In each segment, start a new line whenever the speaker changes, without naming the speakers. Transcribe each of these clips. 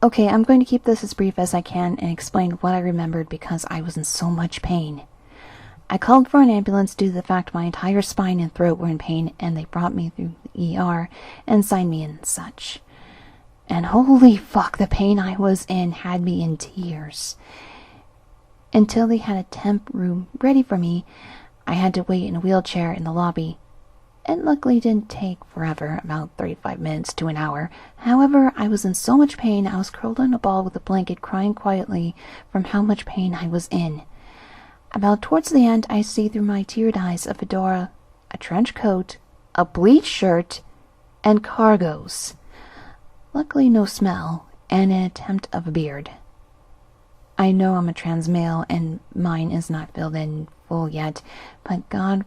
Okay, I'm going to keep this as brief as I can and explain what I remembered because I was in so much pain. I called for an ambulance due to the fact my entire spine and throat were in pain, and they brought me through the ER and signed me in and such. And holy fuck, the pain I was in had me in tears. Until they had a temp room ready for me, I had to wait in a wheelchair in the lobby. It luckily didn't take forever, about 35 minutes to an hour. However, I was in so much pain I was curled on a ball with a blanket crying quietly from how much pain I was in. About towards the end, I see through my teared eyes a fedora, a trench coat, a bleached shirt, and cargos. Luckily no smell, and an attempt of a beard. I know I'm a trans male, and mine is not filled in full yet, but God,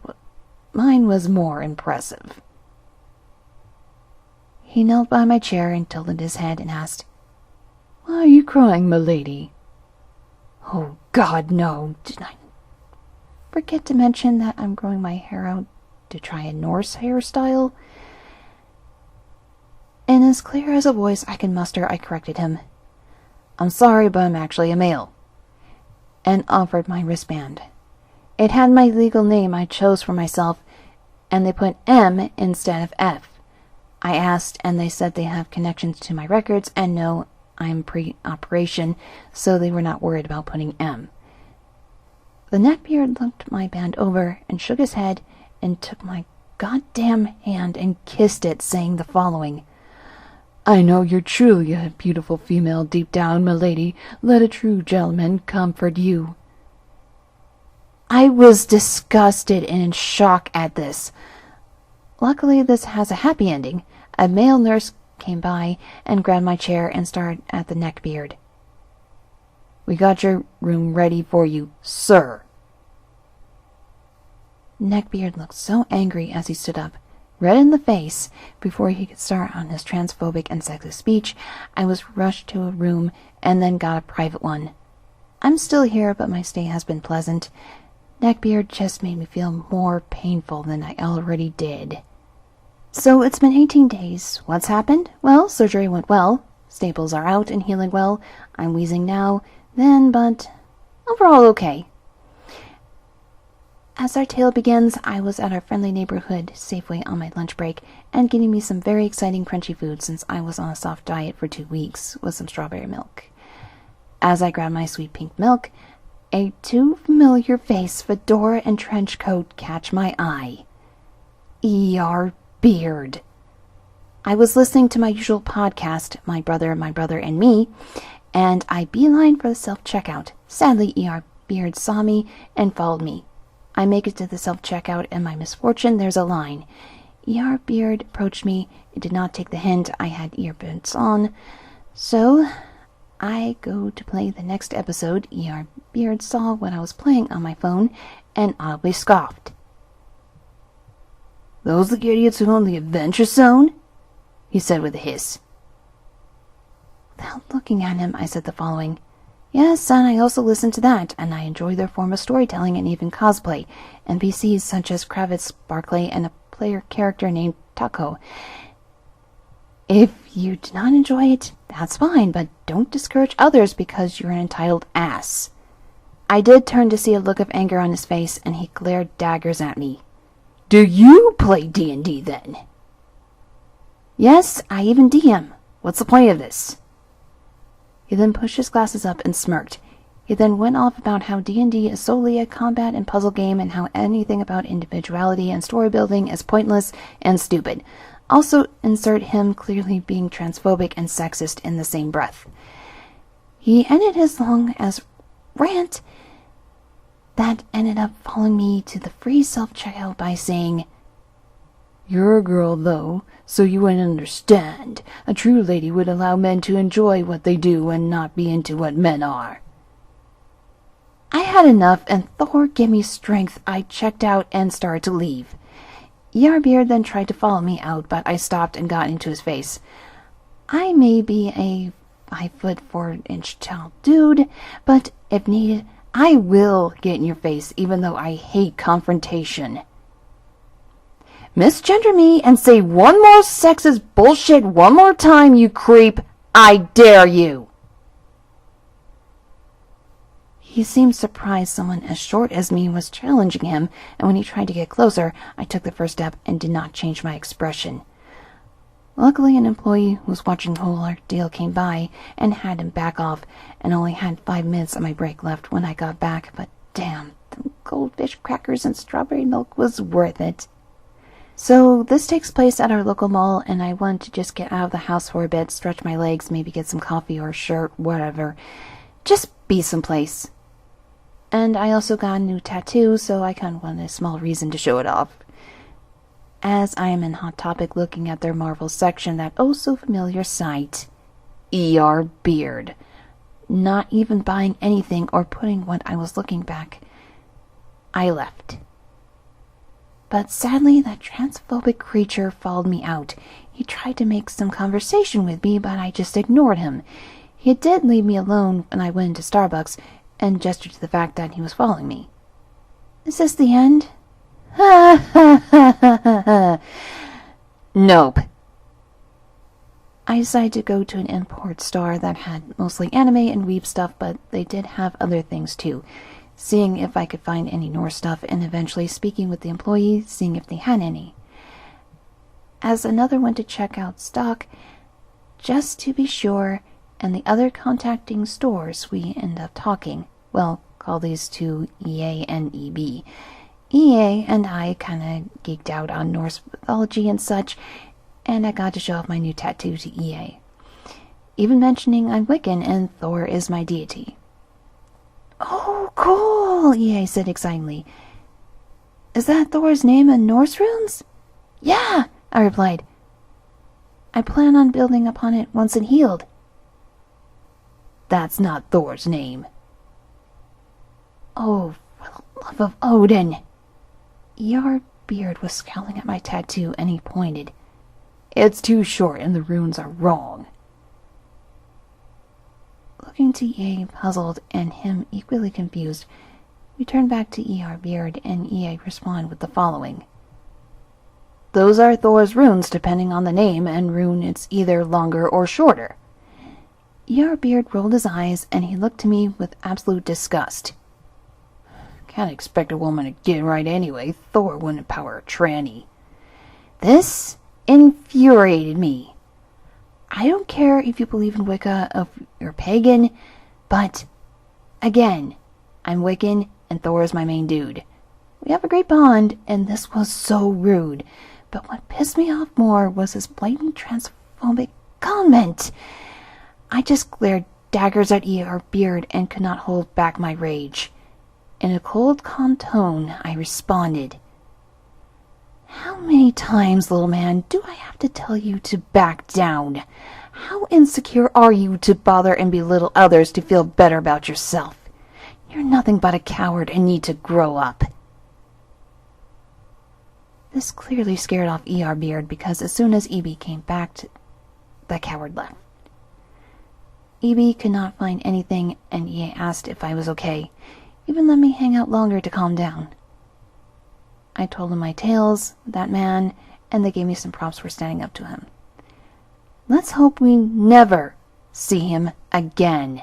mine was more impressive. He knelt by my chair and tilted his head and asked, "Why are you crying, m'lady?" Oh God, no. Did I forget to mention that I'm growing my hair out to try a Norse hairstyle? In as clear as a voice I can muster, I corrected him. "I'm sorry, but I'm actually a male," and offered my wristband. It had my legal name I chose for myself, and they put M instead of F. I asked, and they said they have connections to my records and know I'm pre-operation, so they were not worried about putting M. The neckbeard looked my band over and shook his head and took my goddamn hand and kissed it, saying the following: "I know you're truly a beautiful female deep down, m'lady. Let a true gentleman comfort you." I was disgusted and in shock at this. Luckily, this has a happy ending. A male nurse came by and grabbed my chair and stared at the neckbeard. "We got your room ready for you, sir." Neckbeard looked so angry as he stood up, red in the face. Before he could start on his transphobic and sexist speech, I was rushed to a room and then got a private one. I'm still here, but my stay has been pleasant. Neckbeard just made me feel more painful than I already did. So it's been 18 days. What's happened? Well, surgery went well. Staples are out and healing well. I'm wheezing now, then, but overall okay. As our tale begins, I was at our friendly neighborhood Safeway on my lunch break and getting me some very exciting crunchy food since I was on a soft diet for 2 weeks with some strawberry milk. As I grabbed my sweet pink milk, a too familiar face, fedora, and trench coat catch my eye. ER Beard. I was listening to my usual podcast, My Brother, and Me, and I beelined for the self-checkout. Sadly, ER Beard saw me and followed me. I make it to the self-checkout, and my misfortune, there's a line. ER Beard approached me. It did not take the hint I had earbuds on. So I go to play the next episode. ER Beard saw what I was playing on my phone and audibly scoffed. "Those the idiots who own the Adventure Zone?" he said with a hiss. Without looking at him, I said the following: "Yes, and I also listen to that, and I enjoy their form of storytelling and even cosplay. NPCs such as Kravitz, Barclay, and a player character named Taco. If you do not enjoy it, that's fine, but don't discourage others because you're an entitled ass." I did turn to see a look of anger on his face, and he glared daggers at me. "Do you play D&D then?" "Yes, I even DM. What's the point of this?" He then pushed his glasses up and smirked. He then went off about how D&D is solely a combat and puzzle game and how anything about individuality and story building is pointless and stupid. Also insert him clearly being transphobic and sexist in the same breath. He ended his long-ass rant that ended up following me to the free self-checkout by saying, "You're a girl, though, so you wouldn't understand. A true lady would allow men to enjoy what they do and not be into what men are." I had enough, and Thor gave me strength. I checked out and started to leave. ER Beard then tried to follow me out, but I stopped and got into his face. I may be a 5'4" tall dude, but if needed, I will get in your face, even though I hate confrontation. Misgender me and say one more sexist bullshit one more time, you creep. I dare you! He seemed surprised someone as short as me was challenging him, and when he tried to get closer, I took the first step and did not change my expression. Luckily, an employee who was watching the whole ordeal came by and had him back off, and only had 5 minutes of my break left when I got back, but damn, the goldfish crackers and strawberry milk was worth it. So this takes place at our local mall, and I wanted to just get out of the house for a bit, stretch my legs, maybe get some coffee or a shirt, whatever. Just be someplace. And I also got a new tattoo, so I kind of wanted a small reason to show it off. As I am in Hot Topic looking at their Marvel section, that oh-so-familiar site, ER Beard. Not even buying anything or putting what I was looking back, I left. But sadly, that transphobic creature followed me out. He tried to make some conversation with me, but I just ignored him. He did leave me alone when I went into Starbucks, and gestured to the fact that he was following me. Is this the end? Ha ha ha ha ha. Nope. I decided to go to an import store that had mostly anime and weeb stuff, but they did have other things too. Seeing if I could find any Norse stuff, and eventually speaking with the employee, seeing if they had any. As another went to check out stock, just to be sure, and the other contacting stores, we end up talking. Well, call these two EA and EB. EA and I kinda geeked out on Norse mythology and such, and I got to show off my new tattoo to EA. Even mentioning I'm Wiccan and Thor is my deity. Oh, cool, EA said excitedly. Is that Thor's name in Norse runes? Yeah, I replied. I plan on building upon it once it healed. That's not Thor's name. Oh, for the love of Odin. ER Beard was scowling at my tattoo, and he pointed. It's too short and the runes are wrong. Looking to EA puzzled and him equally confused, we turned back to ER Beard, and EA responded with the following. Those are Thor's runes depending on the name, and rune it's either longer or shorter. ER Beard rolled his eyes, and he looked to me with absolute disgust. Can't expect a woman to get it right anyway. Thor wouldn't empower a tranny. This infuriated me. I don't care if you believe in Wicca, if you're pagan, but, again, I'm Wiccan, and Thor is my main dude. We have a great bond, and this was so rude. But what pissed me off more was his blatant transphobic comment. I just glared daggers at ER Beard and could not hold back my rage. In a cold, calm tone, I responded. How many times, little man, do I have to tell you to back down? How insecure are you to bother and belittle others to feel better about yourself? You're nothing but a coward and need to grow up. This clearly scared off ER Beard, because as soon as EB came back, the coward left. EB could not find anything, and EA asked if I was okay. Even let me hang out longer to calm down. I told them my tales, that man, and they gave me some props for standing up to him. Let's hope we never see him again.